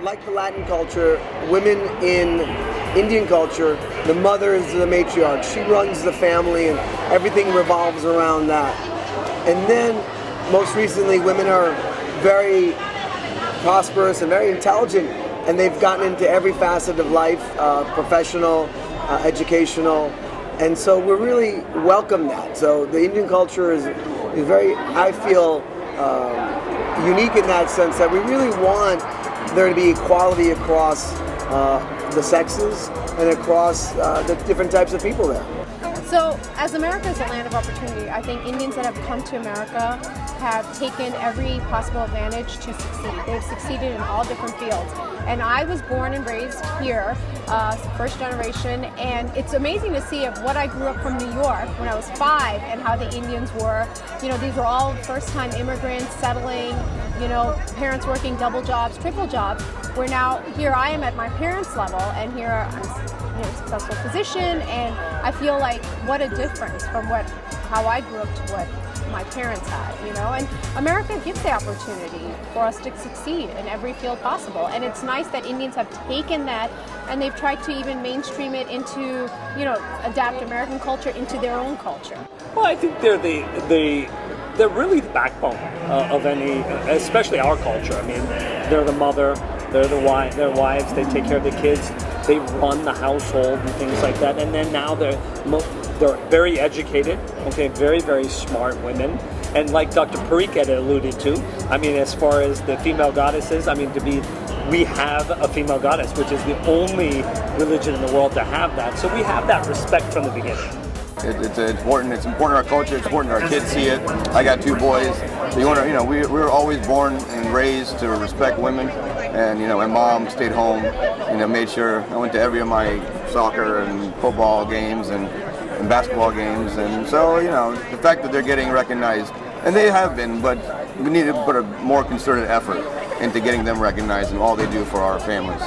like the Latin culture, women in Indian culture, the mother is the matriarch. She runs the family and everything revolves around that. And then, most recently, women are very prosperous and very intelligent, and they've gotten into every facet of life, professional, educational, and so we really welcome that. So the Indian culture is very, I feel, unique in that sense that we really want there to be equality across the sexes and across the different types of people there. So, as America is a land of opportunity, I think Indians that have come to America have taken every possible advantage to succeed. They've succeeded in all different fields. And I was born and raised here, first generation, and it's amazing to see of what I grew up from New York when I was 5 and how the Indians were. You know, these were all first-time immigrants settling, you know, parents working double jobs, triple jobs, where now here I am at my parents' level, and here I'm a successful physician, and I feel like what a difference from how I grew up to what my parents had, you know, and America gives the opportunity for us to succeed in every field possible, and it's nice that Indians have taken that and they've tried to even mainstream it into, you know, adapt American culture into their own culture. Well, I think they're they're really the backbone of any, especially our culture. I mean, they're the mother, they're their wives, they take care of the kids, they run the household and things like that, and then now they're very educated, okay, very, very smart women. And like Dr. Parikh had alluded to, I mean, as far as the female goddesses, I mean, we have a female goddess, which is the only religion in the world to have that. So we have that respect from the beginning. It's important. It's important to our culture. It's important our kids see it. I got 2 boys. So we were always born and raised to respect women. And my mom stayed home. Made sure I went to every of my soccer and football games and basketball games. And so the fact that they're getting recognized, and they have been, but we need to put a more concerted effort into getting them recognized and all they do for our families.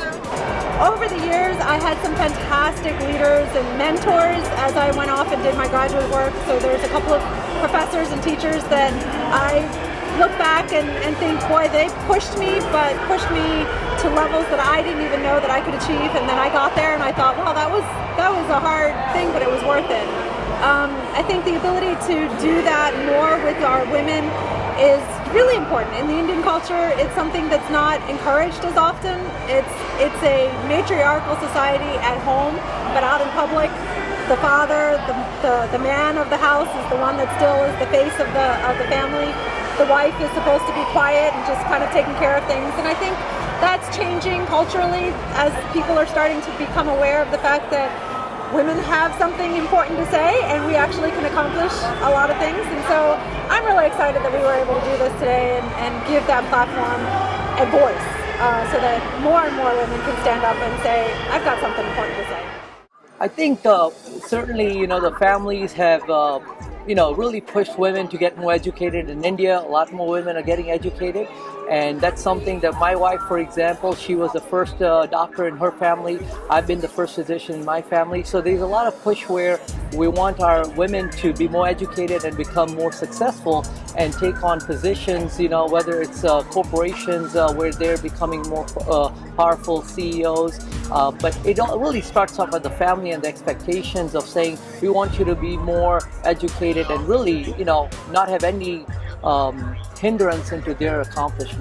Over the years, I had some fantastic leaders and mentors as I went off and did my graduate work. So there's a couple of professors and teachers that I look back and think, boy, they pushed me to levels that I didn't even know that I could achieve. And then I got there and I thought, well, that was a hard thing, but it was worth it. I think the ability to do that more with our women is really important. In the Indian culture, it's something that's not encouraged as often. It's a matriarchal society at home, but out in public, the father, the man of the house is the one that still is the face of the family. The wife is supposed to be quiet and just kind of taking care of things. And I think that's changing culturally as people are starting to become aware of the fact that women have something important to say and we actually can accomplish a lot of things. And so I'm really excited that we were able to do this today and give that platform a voice so that more and more women can stand up and say, I've got something important to say. I think certainly, the families have, really pushed women to get more educated in India. A lot more women are getting educated. And that's something that my wife, for example, she was the first doctor in her family. I've been the first physician in my family. So there's a lot of push where we want our women to be more educated and become more successful and take on positions, whether it's corporations where they're becoming more powerful CEOs. But it really starts off at the family and the expectations of saying, we want you to be more educated and really, not have any hindrance into their accomplishment.